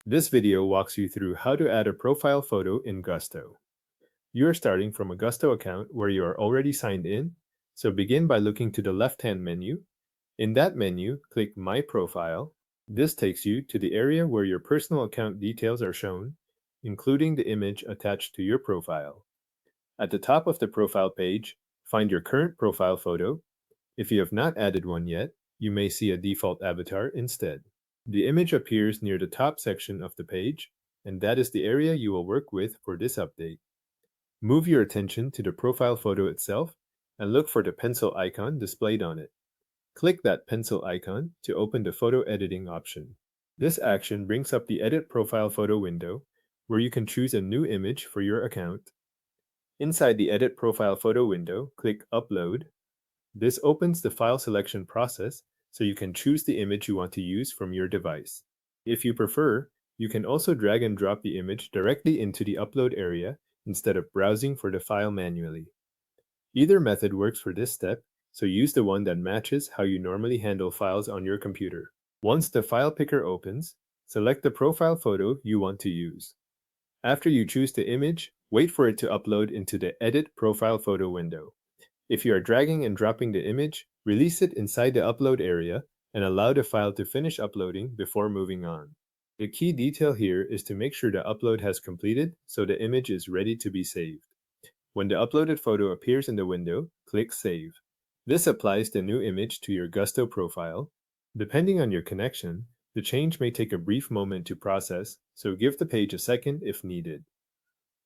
This video walks you through how to add a profile photo in Gusto. You are starting from a Gusto account where you are already signed in, so begin by looking to the left-hand menu. In that menu, click My Profile. This takes you to the area where your personal account details are shown, including the image attached to your profile. At the top of the profile page, find your current profile photo. If you have not added one yet, you may see a default avatar instead. The image appears near the top section of the page, and that is the area you will work with for this update. Move your attention to the profile photo itself and look for the pencil icon displayed on it. Click that pencil icon to open the photo editing option. This action brings up the Edit Profile Photo window, where you can choose a new image for your account. Inside the Edit Profile Photo window, click Upload. This opens the file selection process so you can choose the image you want to use from your device. If you prefer, you can also drag and drop the image directly into the upload area instead of browsing for the file manually. Either method works for this step, so use the one that matches how you normally handle files on your computer. Once the file picker opens, select the profile photo you want to use. After you choose the image, wait for it to upload into the Edit Profile Photo window. If you are dragging and dropping the image, release it inside the upload area and allow the file to finish uploading before moving on. The key detail here is to make sure the upload has completed so the image is ready to be saved. When the uploaded photo appears in the window, click Save. This applies the new image to your Gusto profile. Depending on your connection, the change may take a brief moment to process, so give the page a second if needed.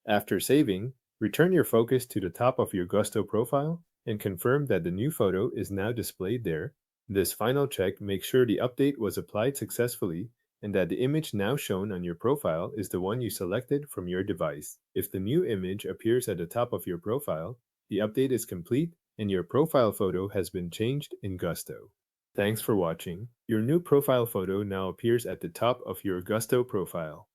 After saving, return your focus to the top of your Gusto profile and confirm that the new photo is now displayed there. This final check makes sure the update was applied successfully and that the image now shown on your profile is the one you selected from your device. If the new image appears at the top of your profile, the update is complete and your profile photo has been changed in Gusto. Thanks for watching. Your new profile photo now appears at the top of your Gusto profile.